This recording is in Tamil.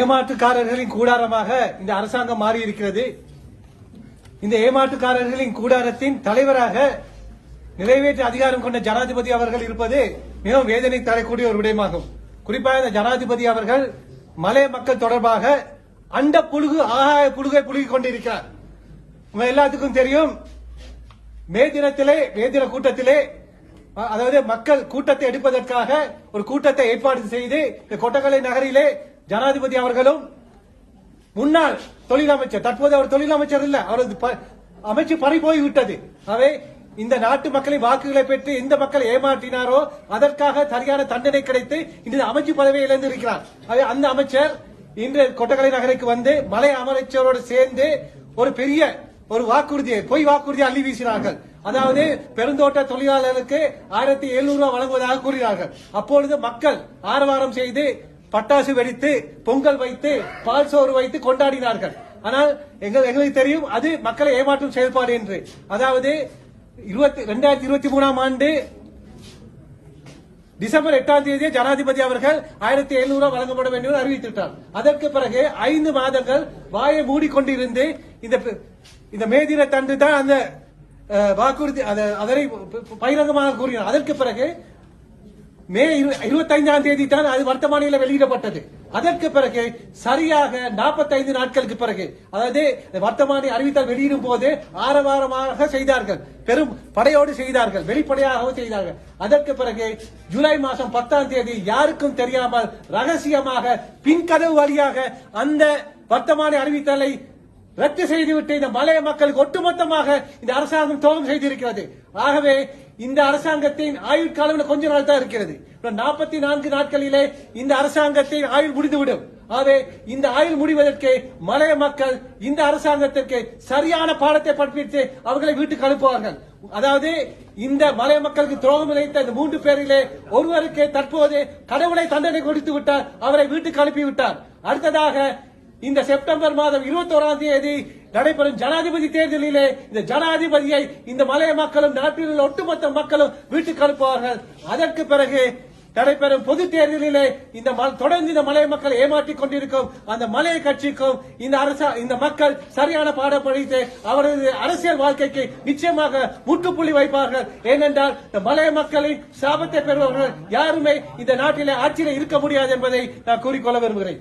ஏமாற்றுக்காரர்களின் கூடாரமாக இந்த அரசாங்கம் மாறியிருக்கிறது. இந்த ஏமாற்றுக்காரர்களின் கூடாரத்தின் தலைவராக நிறைவேற்று அதிகாரம் கொண்ட ஜனாதிபதி அவர்கள் இருப்பது மிகவும் வேதனை தரக்கூடிய ஒரு விடயமாகும். குறிப்பாக இந்த ஜனாதிபதி அவர்கள் மலைய மக்கள் தொடர்பாக அண்ட புழுகு ஆகாய புழுகை புழுகிக் கொண்டிருக்கிறார். உங்க எல்லாத்துக்கும் தெரியும், மே தின கூட்டத்திலே அதாவது மக்கள் கூட்டத்தை எடுப்பதற்காக ஒரு கூட்டத்தை ஏற்பாடு செய்து இந்த கொட்டகலை நகரிலே ஜனாதிபதி அவர்களும் முன்னாள் தொழிலமைச்சர், தற்போது அவர் தொழிலமைச்சர் இல்ல, அவரது அமைச்சு பறி போய்விட்டது. அவை இந்த நாட்டு மக்களின் வாக்குகளை பெற்று எந்த மக்களை ஏமாற்றினாரோ அதற்காக சரியான தண்டனை கிடைத்து இந்த அமைச்சு பதவியை இழந்திருக்கிறார். அந்த அமைச்சர் இன்று கொட்டகலை நகருக்கு வந்து மலை அமைச்சரோடு சேர்ந்து ஒரு பெரிய ஒரு வாக்குறுதியை பொய் வாக்குறுதியை அள்ளி வீசினார்கள். அதாவது பெருந்தோட்ட தொழிலாளர்களுக்கு 1700 ரூபாய் வழங்குவதாக கூறினார்கள். அப்பொழுது மக்கள் ஆரவாரம் செய்து பட்டாசு வெடித்து பொங்கல் வைத்து பால் சோறு வைத்து கொண்டாடினார்கள். ஆனால் எங்களுக்கு தெரியும் அது மக்களை ஏமாற்றும் செயல்பாடு என்று. அதாவது 2023 ஆண்டு டிசம்பர் 8ஆம் தேதி ஜனாதிபதி அவர்கள் 1700 ரூபாய் வழங்கப்பட வேண்டும் என்று அறிவித்துவிட்டார். அதற்கு பிறகு 5 மாதங்கள் வாயை மூடிக்கொண்டிருந்து இந்த மே தினத்தன்று தான் அந்த வாக்குறுதி அதனை பகிரங்கமாக கூறினார். அதற்கு பிறகு மே 25ஆம் தேதி தான் அது வர்த்தமானியில் வெளியிடப்பட்டது. அதற்கு பிறகு சரியாக 45 நாட்களுக்கு பிறகு, அதாவது வர்த்தமானி அறிவித்தால் வெளியிடும் போது ஆரவாரமாக செய்தார்கள், பெரும் படையோடு செய்தார்கள், வெளிப்படையாகவும் செய்தார்கள். அதற்கு பிறகு ஜூலை மாதம் 10ஆம் தேதி யாருக்கும் தெரியாமல் ரகசியமாக பின்கதவு வழியாக அந்த வர்த்தமானி அறிவித்தலை ரத்து செய்துவிட்டு இந்த மலைய மக்களுக்கு ஒட்டுமொத்தமாக இந்த அரசாங்கம் துரோகம் செய்திருக்கிறது. ஆகவே இந்த அரசாங்கத்தின் ஆயுள் காலம் கொஞ்ச நாள் தான் இருக்கிறது. 44 நாட்களிலே இந்த அரசாங்கத்தின் ஆயுள் முடிந்துவிடும். ஆகவே இந்த ஆயுள் முடிவதற்கு மலைய மக்கள் இந்த அரசாங்கத்திற்கு சரியான பாடத்தை படிப்பித்து அவர்களை வீட்டுக்கு அனுப்புவார்கள். அதாவது இந்த மலைய மக்களுக்கு துரோகம் இழைத்த இந்த 3 பேரிலே ஒருவருக்கு தற்போது கடவுளை தண்டனை கொடுத்து விட்டார், அவரை வீட்டுக்கு அனுப்பிவிட்டார். அடுத்ததாக இந்த செப்டம்பர் மாதம் 21ஆம் தேதி நடைபெறும் ஜனாதிபதி தேர்தலிலே இந்த ஜனாதிபதியை இந்த மலைய மக்களும் நாட்டில் உள்ள ஒட்டுமொத்த மக்களும் வீட்டுக்கு அனுப்புவார்கள். அதற்கு பிறகு நடைபெறும் பொது தேர்தலிலே தொடர்ந்து இந்த மலைய மக்களை ஏமாற்றிக் கொண்டிருக்கும் அந்த மலைய கட்சிக்கும் இந்த மக்கள் சரியான பாடம் படித்து அவரது அரசியல் வாழ்க்கைக்கு நிச்சயமாக முற்றுப்புள்ளி வைப்பார்கள். ஏனென்றால் இந்த மலைய மக்களின் சாபத்தை பெறுபவர்கள் யாருமே இந்த நாட்டிலே ஆட்சியில் இருக்க முடியாது என்பதை நான் கூறிக்கொள்ள விரும்புகிறேன்.